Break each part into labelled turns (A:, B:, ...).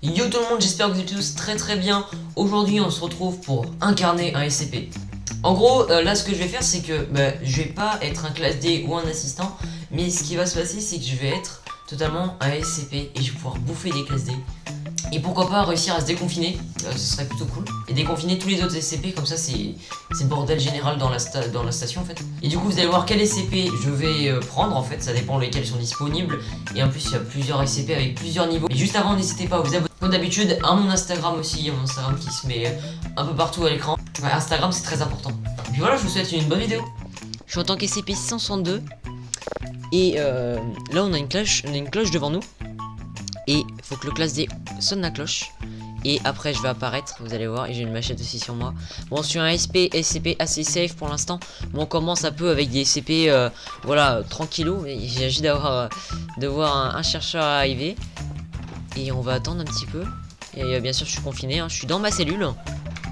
A: Yo tout le monde, j'espère que vous êtes tous très bien. Aujourd'hui on se retrouve pour incarner un SCP. En gros, là ce que je vais faire c'est que je vais pas être un classe D ou un assistant, mais ce qui va se passer c'est que je vais être totalement un SCP et je vais pouvoir bouffer des classes D. Et pourquoi pas réussir à se déconfiner, ce serait plutôt cool. Et déconfiner tous les autres SCP, comme ça c'est le bordel général dans la station en fait. Et du coup vous allez voir quel SCP je vais prendre en fait, ça dépend lesquels sont disponibles. Et en plus il y a plusieurs SCP avec plusieurs niveaux. Et juste avant n'hésitez pas à vous abonner comme d'habitude à mon Instagram aussi, il y a mon Instagram qui se met un peu partout à l'écran. Ouais, Instagram c'est très important. Et puis voilà, je vous souhaite une bonne vidéo. Je suis en tant qu'SCP 662. Et là on a une cloche devant nous. Et il faut que le classe D sonne la cloche. Et après je vais apparaître, vous allez voir, et j'ai une machette aussi sur moi. Bon, je suis un SCP assez safe pour l'instant. Bon, on commence un peu avec des SCP, voilà, tranquillou. Mais il s'agit de voir un chercheur arriver. Et on va attendre un petit peu. Et bien sûr je suis confiné, hein. Je suis dans ma cellule.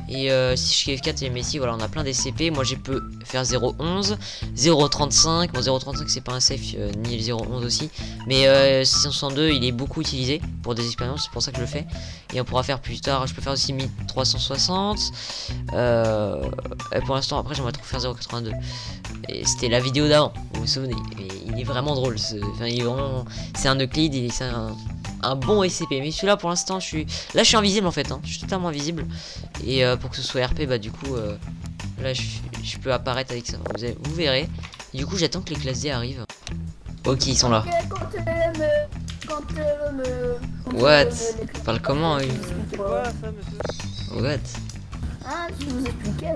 A: Et si je suis F4 et Messi, voilà, on a plein d'SCP. Moi, j'ai peux faire 0.11, 0.35. Bon, 0.35, c'est pas un safe, ni le 0.11 aussi. Mais 662, il est beaucoup utilisé pour des expériences, c'est pour ça que je le fais. Et on pourra faire plus tard, je peux faire aussi 1360. Et pour l'instant, après, j'aimerais trop faire 0.82. Et c'était la vidéo d'avant, vous vous souvenez. Et il est vraiment drôle. C'est un Euclide, et c'est un bon SCP. Mais celui-là, pour l'instant, je suis invisible en fait, hein. Je suis totalement invisible. Et pour que ce soit RP, du coup, là je peux apparaître avec ça. Vous verrez. Et du coup, j'attends que les classes D arrivent. Ok, ils sont là. What? Parle comment, eux? What?
B: Ah, je vous expliquais.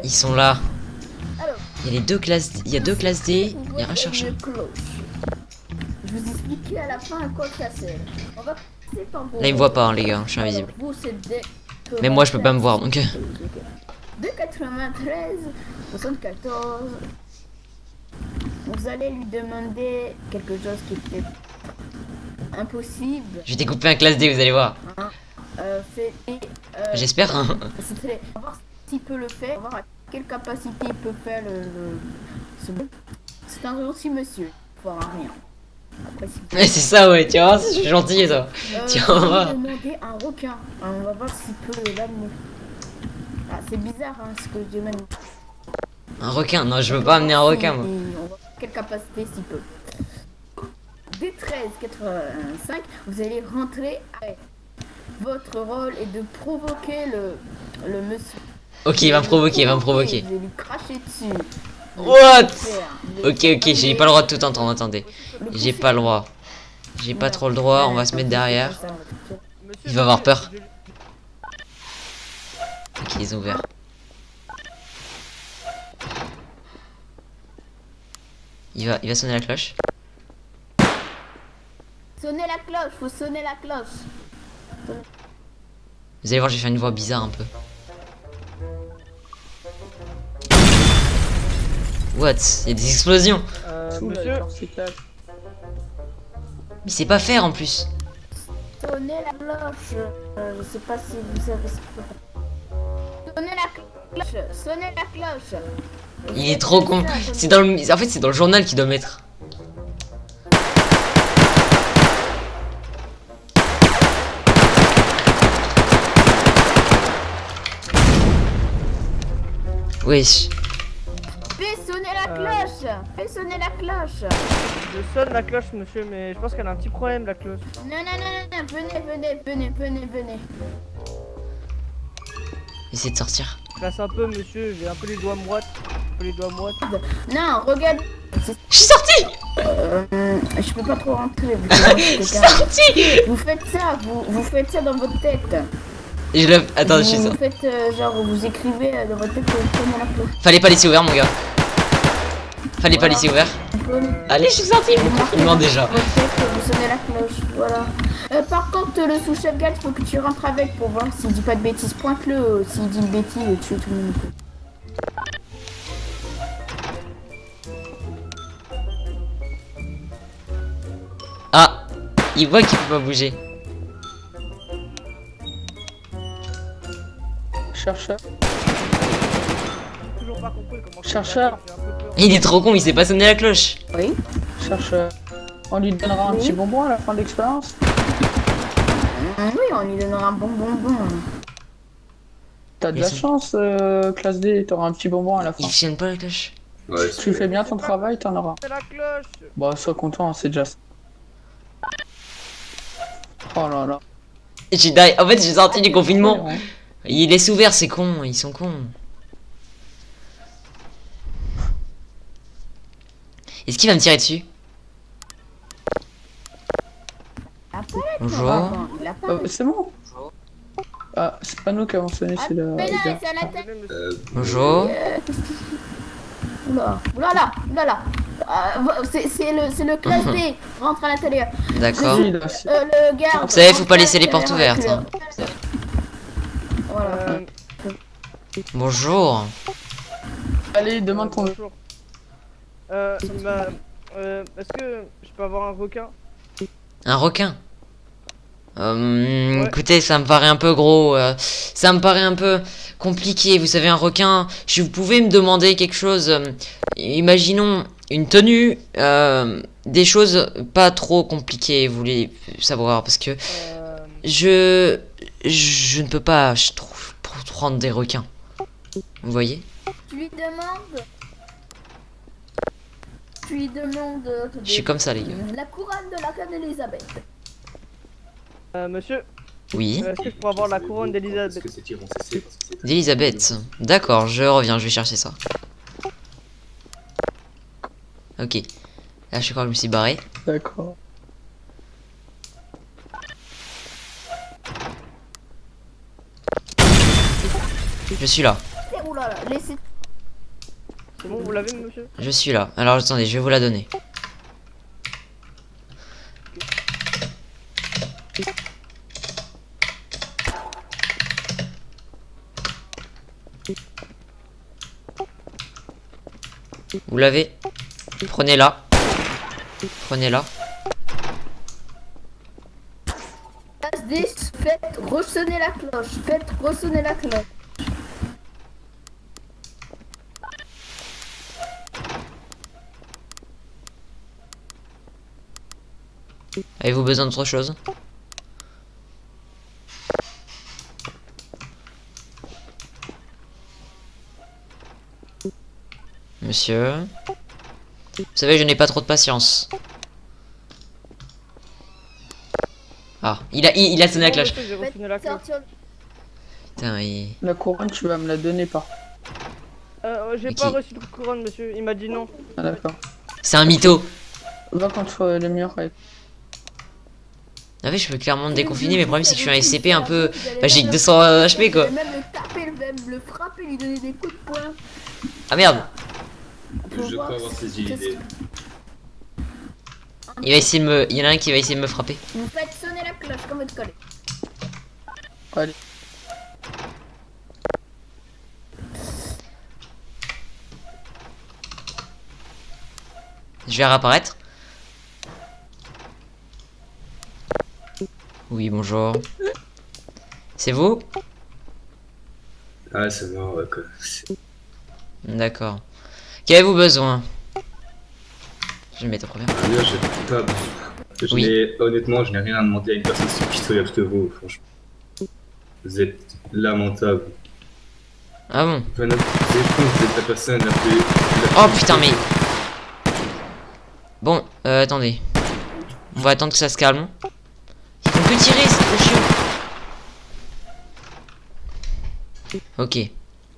A: Ils sont là.
B: Alors,
A: il y a deux classes D. Il y a un chercheur.
B: Je vous expliquais à la fin à quoi ça sert. On va passer par vos...
A: Là, ils me voient pas, hein, les gars. Je suis invisible.
B: Vous, c'est des...
A: Mais moi, je peux pas me voir, donc.
B: De 93, 74. Vous allez lui demander quelque chose qui était impossible.
A: Je vais découper un classe D, vous allez voir. J'espère. Hein.
B: On va voir s'il peut le faire. On va voir à quelle capacité il peut faire C'est un gentil monsieur. Faut avoir rien. Après,
A: ouais, c'est ça, ouais, tu vois, je suis gentil, ça. Tiens, on va
B: voir. Demander un requin. On va voir s'il peut l'amener. Ah, c'est bizarre, hein, ce que je demande.
A: Un requin? Non, je veux pas amener un requin, moi.
B: On va voir quelle capacité s'il peut. Dès 13,85, vous allez rentrer. Votre rôle est de provoquer le monsieur.
A: Ok, il va me provoquer,
B: Vous allez lui cracher dessus.
A: What? Ok, j'ai pas le droit de tout entendre, attendez. J'ai pas le droit. J'ai pas trop le droit, on va se mettre derrière. Il va avoir peur. Ok, ils ont ouvert. Il va sonner la cloche.
B: Sonnez la cloche, faut sonner la cloche.
A: Vous allez voir, j'ai fait une voix bizarre un peu. What? Il y a des explosions.
C: Monsieur.
A: Mais c'est pas faire en plus.
B: Sonnez la cloche. Je sais pas si vous savez ce qu'il faut faire. Sonnez la cloche. Sonnez la cloche.
A: Il est trop con. C'est dans le... En fait, c'est dans le journal qu'il doit mettre. Wesh.
B: Fais sonner la cloche. Fais sonner la cloche.
C: Je sonne la cloche, monsieur, mais je pense qu'elle a un petit problème, la cloche.
B: Non. Venez.
A: Essayez de sortir.
C: Je passe un peu, monsieur, j'ai un peu les doigts moites.
B: Non, regarde.
A: Je suis sorti.
B: Je peux pas trop rentrer.
A: Je suis sorti.
B: Vous faites ça, vous faites ça dans votre tête.
A: Et je le... Attends, je suis
B: Vous
A: sorti.
B: faites vous écrivez dans votre tête que vous prenez la cloche.
A: Fallait pas laisser ouvert, mon gars. Fallait pas laisser ouvert. Allez, je suis sorti. Il me confinement déjà.
B: Votre tête, vous sonnez la cloche, voilà. Par contre, le sous-chef Gal, faut que tu rentres avec pour voir s'il dit pas de bêtises. Pointe-le, s'il dit une bêtise, tue tout le monde.
A: Ah, il voit qu'il peut pas bouger.
D: Chercheur.
C: Toujours pas compris comment.
D: Chercheur.
A: Il est trop con, il sait pas sonner la cloche.
B: Oui.
D: Chercheur. On lui donnera un petit bonbon à la fin de l'expérience.
B: Oui, on lui donnera un bon bonbon.
D: T'as de
A: Mais
D: la
A: c'est-
D: chance, classe D, t'auras un petit bonbon à la fin.
A: Il fonctionne pas la cloche.
E: Ouais,
D: Tu fais bien ton travail, t'en auras.
C: C'est la cloche.
D: Bon, sois content, c'est déjà ça. Oh là là.
A: En fait, j'ai sorti du confinement.
D: Ouais,
A: Il laisse ouvert, c'est con. Ils sont cons. Est-ce qu'il va me tirer dessus?
B: La palette,
A: Bonjour.
B: normalement, il a pas.
D: C'est bon. Ah, c'est pas nous qui avons sonné, c'est la...
B: Mais là,
D: gars.
B: c'est à la tête.
C: Attendez, monsieur.
A: Bonjour.
B: Oula, oulala, oulala. C'est le classe D. Rentre à l'intérieur.
A: D'accord.
D: Oui, là, c'est-
B: Le garde.
A: Vous savez, faut pas
B: rentre à
A: laisser les portes
B: l'intérieur
A: ouvertes, hein.
B: avec le- Voilà.
A: Bonjour.
D: Allez, demande ton...
C: Bonjour. Est-ce que je peux avoir un requin?
A: Un requin.
C: Ouais.
A: Écoutez, ça me paraît un peu gros. Ça me paraît un peu compliqué. Vous savez, un requin. Si vous pouvez me demander quelque chose. Imaginons une tenue. Des choses pas trop compliquées. Vous voulez savoir parce que je ne peux pas prendre des requins. Vous voyez?
B: Tu lui demandes. Tu lui demandes.
A: Je suis comme ça, les gars.
B: La couronne de la reine Elisabeth.
C: Monsieur,
A: Oui.
C: est-ce que je pourrais avoir la couronne
E: Parce
C: d'Elisabeth?
E: que c'est tirant CC, parce que c'est-
A: D'Elisabeth. D'accord, je reviens, je vais chercher ça. Ok. Là, je crois que je me suis barré.
D: D'accord.
A: Je suis là.
B: Oulala, laissez.
C: C'est bon, vous l'avez, monsieur?
A: Je suis là. Alors, attendez, je vais vous la donner. Vous l'avez? Prenez-la. Prenez-la.
B: Classe D, faites ressonner la cloche. Faites ressonner la cloche.
A: Avez-vous besoin d'autre chose? Monsieur? Vous savez, je n'ai pas trop de patience. Ah, il a sonné la cloche.
C: Monsieur, j'ai reçu la cloche.
B: Sortir.
A: Putain,
D: La couronne, tu vas me la donner par...
C: J'ai
A: Ok.
C: pas reçu de couronne, monsieur. Il m'a dit non.
D: Ah, d'accord.
A: c'est un mytho.
D: Va contre le mur avec...
A: En fait, je peux clairement me déconfiner, mais le problème c'est que je suis un SCP un peu... Bah, j'ai que 200 HP quoi.
B: Vous allez même le taper, même le frapper, lui donner des coups de poing.
A: Ah merde.
B: Faut
E: Je
B: voir
E: peux avoir
B: si-
E: ces idées.
A: Il va essayer de me... Il y en a un qui va essayer de me frapper.
B: Vous faites sonner la cloche comme votre collègue.
D: Allez.
A: Je vais réapparaître. Oui, bonjour. C'est vous?
E: Ah, c'est mort, ouais, quoi. C'est-
A: D'accord. Qu'avez-vous besoin? Je vais me mettre au premier.
E: Ah, bien, j'ai pas besoin.
A: Oui.
E: Honnêtement, je n'ai rien à demander à une personne si pitoyable que vous, franchement. Vous êtes lamentable.
A: Ah bon?
E: Enfin, vous êtes la personne la plus...
A: Oh putain, mais... Bon, attendez. On va attendre que ça se calme. Ils font que tirer, c'est trop chiant. Ok.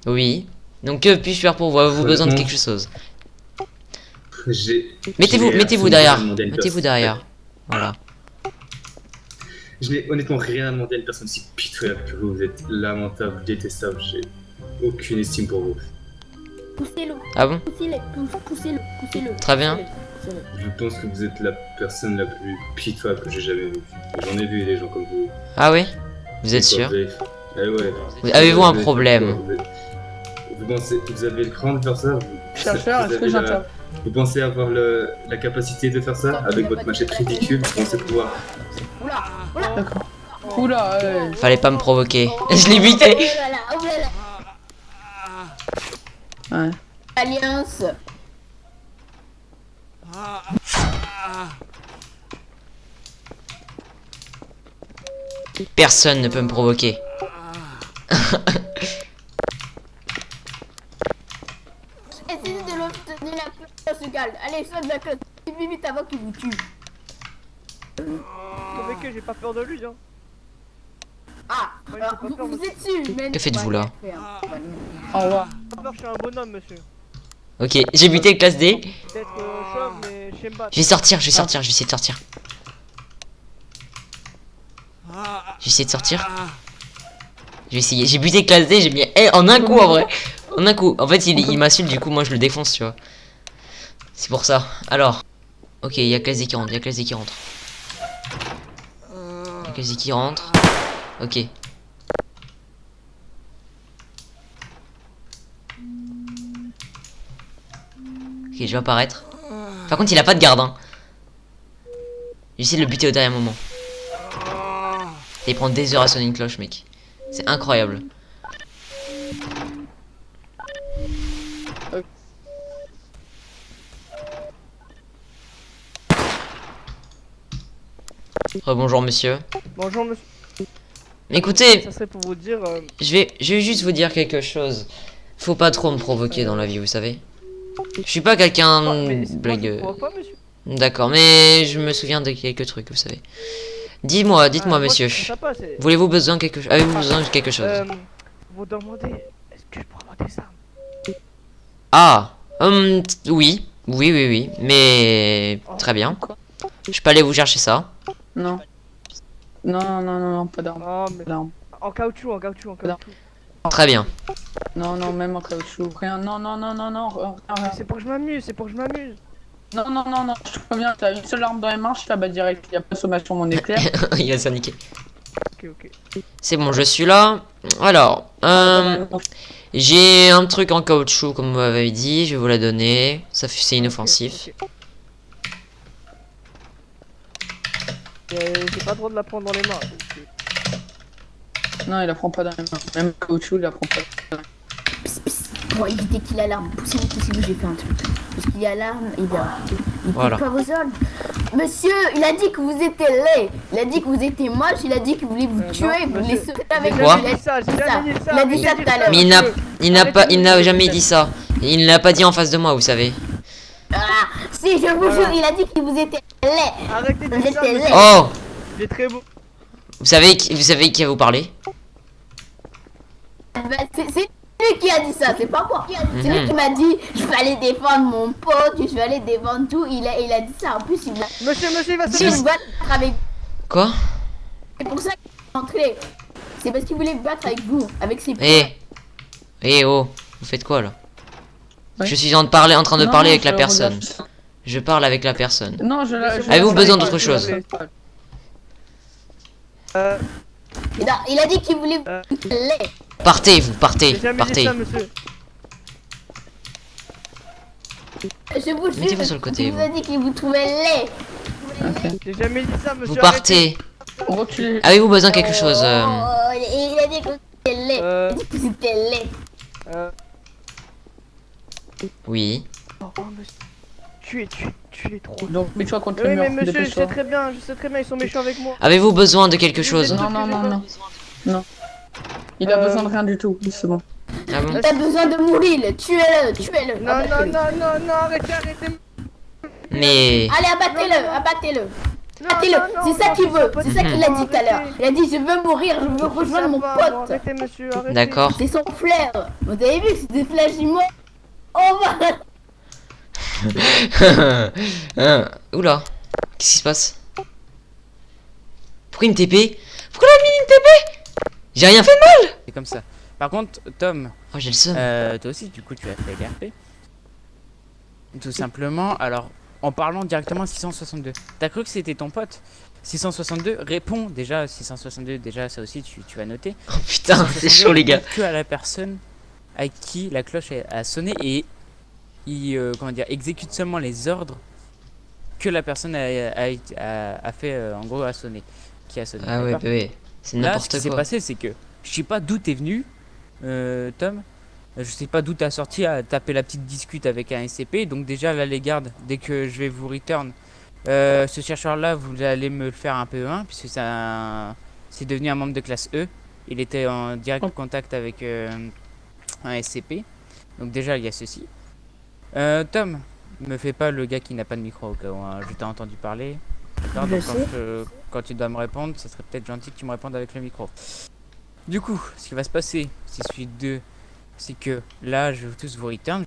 A: Oui. Donc que puis-je faire pour vous? Avez-vous besoin de quelque chose? Mettez-vous
E: absolument
A: derrière.
E: rien demandé à une
A: Mettez-vous
E: personne.
A: derrière. Voilà.
E: Je n'ai honnêtement rien à demander à une personne si pitoyable que vous. Vous êtes lamentable, détestable. J'ai aucune estime pour vous.
B: Poussez-le,
A: Ah bon?
B: poussez-le, poussez-le, poussez-le.
A: Très bien.
E: Je pense que vous êtes la personne la plus pitoyable que j'ai jamais vue. J'en ai vu des gens comme vous.
A: Ah oui? Vous êtes sûr?
E: Eh ouais.
A: Avez-vous un
E: Vous êtes-
A: problème?
E: Vous pensez, vous avez le cran de faire ça?
D: Chercheur,
E: Vous
D: est-ce que
E: avez la-
D: j'interviens?
E: Vous pensez avoir la capacité de faire ça avec votre machette ridicule? Vous pensez pouvoir...
B: Oula, oula.
D: D'accord. Oula,
A: Fallait pas me provoquer. Je l'ai buté.
B: Oh là là, oh là là.
D: ouais.
B: Alliance.
A: Personne ne peut me provoquer.
B: Essayez de l'obtenir la cloche se calme. Allez, sonne la cloche. Vite avant qu'il vous tue.
C: Avec eux, j'ai pas peur de lui, hein.
B: Ah,
C: Ouais,
B: alors,
C: j'ai pas peur,
B: vous
C: monsieur.
B: êtes sûr, mais...
A: Que faites-vous là?
D: Au revoir.
C: J'ai pas peur, je suis un bonhomme, monsieur.
A: Ok, j'ai buté le classe D.
C: Peut-être chauve, mais je sais me battre.
A: Je vais sortir, je vais sortir, je vais essayer de sortir. Je vais essayer de sortir. Je vais essayer. J'ai buté classe D, j'ai mis en un coup en vrai. En un coup. En fait, il m'insulte, du coup, moi je le défonce, tu vois. C'est pour ça. Alors. Ok, il y a classe D qui rentre, il y a classe D qui rentre. Il y a classe D qui rentre. Ok. Ok, je vais apparaître. Par contre, il a pas de garde, hein. J'essaie de le buter au dernier moment. Et il prend des heures à sonner une cloche, mec. C'est incroyable. Rebonjour monsieur.
C: Bonjour, monsieur.
A: Écoutez,
C: Ça serait pour vous dire.
A: je vais juste vous dire quelque chose. Faut pas trop me provoquer dans la vie, vous savez. Je suis pas quelqu'un
C: mais c'est moi qui
A: blague.
C: vous provoque pas, monsieur.
A: D'accord, mais je me souviens de quelques trucs, vous savez. Dites-moi, dites-moi,
C: Moi,
A: monsieur.
C: c'est sympa, c'est-
A: Voulez-vous besoin de quelque chose? Avez-vous besoin de quelque chose?
C: Vous demandez, est-ce que je peux avoir des armes?
A: Ah, oui, oui, mais très bien. Je peux aller vous chercher ça.
D: Non. Non, pas d'armes.
C: Oh, mais
D: D'armes.
C: en caoutchouc, en caoutchouc, en caoutchouc.
A: Très bien.
D: Non, même en caoutchouc. Rien. Non, rien.
C: C'est pour que je m'amuse, c'est pour que je m'amuse.
D: Non, je te préviens, t'as une seule arme dans les mains, je t'abats direct. Y a pas de sommation mon éclair.
A: Il va s'aniquer.
C: Ok.
A: C'est bon, je suis là. Alors, j'ai un truc en caoutchouc comme vous m'avez dit, je vais vous la donner. Ça fait c'est inoffensif.
C: Ok. J'ai pas le droit de la prendre dans les mains.
D: Non, il la prend pas dans les mains. Même le caoutchouc, il la prend pas dans les mains.
B: Pour éviter qu'il a l'arme, poussez-vous, j'ai fait un truc. Parce qu'il a l'arme, il
A: Voilà.
B: peut pas vous hommes. Monsieur, il a dit que vous étiez laid. Il a dit que vous étiez moche, il a dit qu'il voulait vous tuer,
C: non,
B: vous voulez
C: monsieur.
B: sauter avec
A: Quoi
B: lui.
C: J'ai ça, j'ai jamais dit ça.
B: Il a dit ça tout à l'heure.
A: Mais il n'a jamais dit ça. Il ne l'a pas dit en face de moi, vous savez.
B: Ah, si, je vous jure, il a dit que vous étiez laid.
C: Arrêtez de
B: Vous
C: dire ça,
B: étiez
C: monsieur.
B: laid.
A: Oh,
C: Il est très beau.
A: vous savez qui va vous parler?
B: Bah, c'est lui qui a dit ça, c'est pas moi. C'est lui
A: Mhm.
B: qui m'a dit je vais aller défendre mon pote, je vais aller défendre tout. Il a dit ça. En plus, il m'a
C: Monsieur, il va se
B: dit se battre avec.
A: Quoi?
B: C'est pour ça qu'il est rentré. C'est parce qu'il voulait se battre avec vous, avec ses
A: Eh oh, vous faites quoi là?
D: Ouais.
A: Je suis en train de
D: Non,
A: parler avec
D: je
A: la personne.
D: regarde.
A: Je parle avec la personne.
D: Non,
A: Avez-vous besoin d'autre chose?
B: Il a dit qu'il voulait laid.
A: Partez, vous partez,
C: J'ai jamais dit
A: partez.
C: ça, monsieur.
B: Je vous jure,
A: Mettez-vous sur le côté,
B: il vous a dit qu'il vous trouvait laid.
C: J'ai jamais dit ça, monsieur.
A: Vous partez.
D: Recule.
A: Avez-vous besoin de quelque chose?
B: Oh, il a dit que vous étiez laid.
C: Euh.
B: Il a dit que vous étiez laid.
A: Oui.
C: Oh, monsieur. Tu les trois.
D: Donc, mets-toi contre
C: Oui,
D: le mur.
C: mais monsieur, je sais
D: dépêche-toi.
C: très bien, ils sont méchants avec moi.
A: Avez-vous besoin de quelque chose?
D: Non. Il a besoin de rien du tout, c'est bon.
A: Ah bon?
B: T'as besoin de mourir, tuez-le, tuez-le.
C: Non,
B: abattez-le.
C: arrêtez.
A: Mais
B: Allez, abattez-le, abattez-le.
C: Non,
B: Abattez-le,
C: non,
B: c'est ça
C: non,
B: qu'il
C: c'est
B: veut,
C: pas
B: c'est ça qu'il a dit tout à l'heure.
C: arrêtez.
B: Il a dit je veux mourir, je veux rejoindre mon pote.
C: Arrêtez, monsieur, arrêtez.
A: d'accord.
B: C'est son flair. Vous avez vu que c'est des flashs jumeaux. Oh bah.
A: Oula. Qu'est-ce qui se passe? Pourquoi il me TP? Pourquoi l'admin il me TP? J'ai rien fait de mal.
F: C'est comme ça. Par contre, Tom,
A: Oh, j'ai le seum.
F: toi aussi, du coup, tu as fait l'RP. Tout simplement, alors, en parlant directement à 662. T'as cru que c'était ton pote? 662, réponds déjà, 662, déjà, ça aussi, tu vas noter.
A: Oh putain, c'est chaud les gars.
F: répond que à la personne à qui la cloche a sonné et il, comment dire, exécute seulement les ordres que la personne a fait, en gros, a sonné. Qui a sonné.
A: Ah ouais,
F: d'accord
A: bah ouais. C'est
F: Là, ce
A: n'importe
F: qui s'est
A: quoi.
F: passé, c'est que je sais pas d'où t'es venu, Tom. Je sais pas d'où t'as sorti à taper la petite discute avec un SCP. Donc déjà là les gardes, dès que je vais vous return, ce chercheur là vous allez me le faire un peu 1 puisque c'est devenu un membre de classe E. Il était en direct contact avec un SCP. Donc déjà, il y a ceci. Tom, me fais pas le gars qui n'a pas de micro au cas où, hein. Je t'ai entendu parler. D'accord, donc quand tu dois me répondre, ça serait peut-être gentil que tu me répondes avec le micro. Du coup, ce qui va se passer, si suite 2, c'est que là, je vais tous vous return.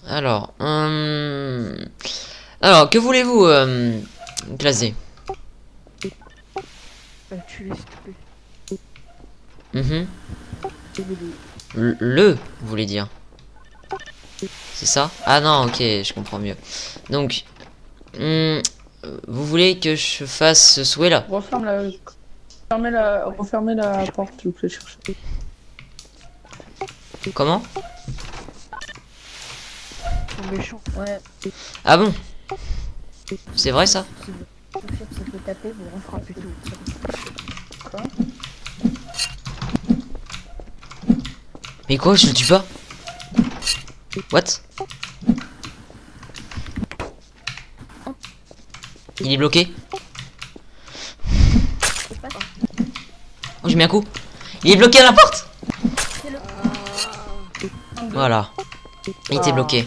A: Alors, que voulez-vous, claser?
C: Tu laisses tomber.
A: Mhm. Le, vous voulez dire? C'est ça? Ah non, ok, je comprends mieux. Donc, vous voulez que je fasse ce souhait-là?
D: Refermez la porte, s'il vous plaît, cherchez.
A: Comment?
C: Ils sont méchants.
B: Ouais,
A: Ah bon? C'est vrai ça?
B: tout sûr que ça peut taper, vous rentrez plutôt. Quoi?
A: Mais quoi, je le tue pas? What? Il est bloqué? Oh, j'ai mis un coup. Il est bloqué à la porte. Voilà. Il était bloqué.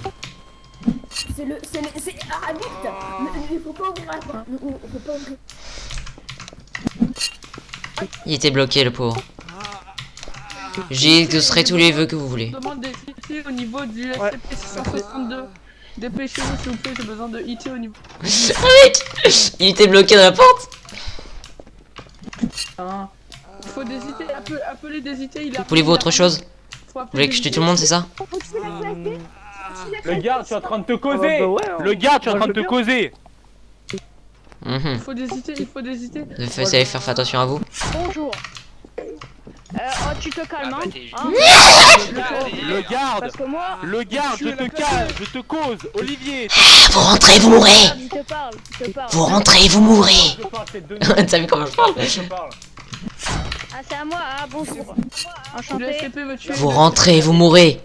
B: Ah, vite! Il faut pas ouvrir la porte. Faut pas ouvrir.
A: Il était bloqué, le pauvre. J'exaucerai tous les vœux que vous voulez.
D: Demande des IT au niveau du SCP 662. Dépêchez-vous, s'il vous plaît, j'ai besoin de IT au niveau.
A: Il était bloqué dans la porte.
D: Hein. Il faut des IT, appelez des IT.
A: Voulez-vous autre chose? Vous voulez que je tue tout le monde, c'est ça?
G: Le gars, tu es en train de te causer.
C: bah ouais, hein.
G: Le gars, tu es en
C: Moi,
G: train
C: je
G: de te
C: veux
G: causer.
A: Mhm.
D: Il faut des IT, il faut des IT.
A: Vous savez faire attention à vous.
H: Bonjour. Oh, tu te calmes, hein,
G: Le garde.
H: parce que moi,
G: Le garde, je te calme, je te cause. Olivier.
A: Vous rentrez, vous mourrez.
H: je te parle, je te parle.
A: Vous rentrez, vous mourrez.
G: Je parle, c'est 2 minutes.
A: T'as vu comment je parle?
G: Je parle.
H: Ah, c'est à moi, ah, bonjour.
D: Le
H: Enchanté.
D: SCP veut tuer.
A: Vous rentrez, vous mourrez.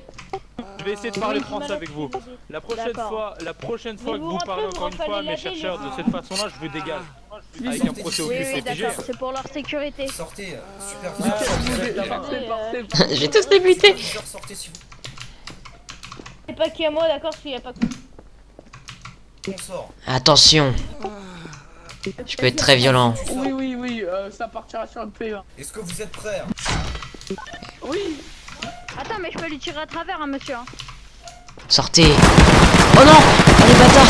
G: Je vais essayer de parler français avec vous. La prochaine
H: D'accord.
G: fois que
H: vous
G: vous parlez
H: rentrez,
G: encore
H: vous
G: une fois,
H: rentrez
G: mes
H: la
G: chercheurs, de
H: télé.
G: cette façon-là, je vous dégage. Avec un procès au
H: Oui,
G: plus,
H: oui,
G: c'est obligé.
H: d'accord, c'est pour leur sécurité.
I: Sortez, super
A: J'ai tous débuté.
I: sortez si vous
H: C'est pas qui à moi, d'accord, s'il y a pas que.
I: on sort.
A: Attention. Je peux être très violent.
D: Oui, ça partira sur le P1.
I: Est-ce que vous êtes prêts?
D: Oui.
H: Attends, mais je peux lui tirer à travers, hein, monsieur. Hein.
A: Sortez. Oh non. Oh les bâtards.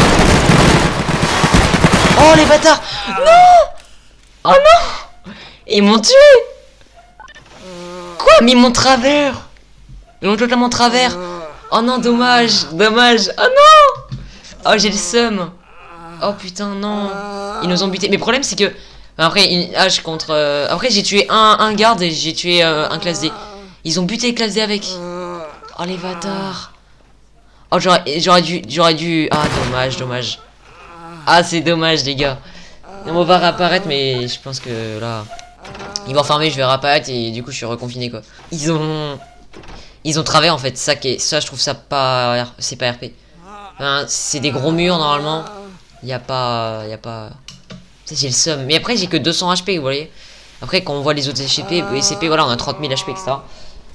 A: Oh les bâtards. Non. Oh non. Ils m'ont tué. Quoi? Mais ils m'ont travers. Ils m'ont totalement travers. Oh non, dommage. Dommage. Oh non. Oh, j'ai le seum. Oh putain, non. Ils nous ont buté. Mais le problème, c'est que... Après, une H contre... Après, j'ai tué un garde et j'ai tué un classe D. Ils ont buté classe D avec. Oh, les bâtards. Oh, j'aurais dû... Ah, dommage. Ah, c'est dommage, les gars. On va réapparaître, mais je pense que là... Ils vont farmer, je vais réapparaître et du coup, je suis reconfiné, quoi. Ils ont travers, en fait. Ça, je trouve ça pas... C'est pas RP. Enfin, c'est des gros murs, normalement. Y a pas... J'ai le seum. Mais après, j'ai que 200 HP, vous voyez. Après, quand on voit les autres SCP, voilà, on a 30 000 HP, etc.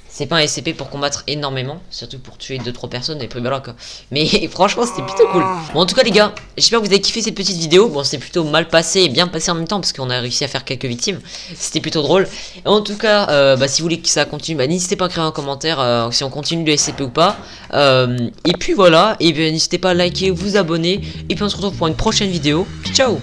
A: C'est pas un SCP pour combattre énormément, surtout pour tuer 2-3 personnes et puis voilà quoi. Mais franchement, c'était plutôt cool. Bon, en tout cas, les gars, j'espère que vous avez kiffé cette petite vidéo. Bon, c'était plutôt mal passé et bien passé en même temps parce qu'on a réussi à faire quelques victimes. C'était plutôt drôle. Et en tout cas, si vous voulez que ça continue, n'hésitez pas à créer un commentaire si on continue le SCP ou pas. Et puis voilà, et bien n'hésitez pas à liker, vous abonner. Et puis on se retrouve pour une prochaine vidéo. Ciao!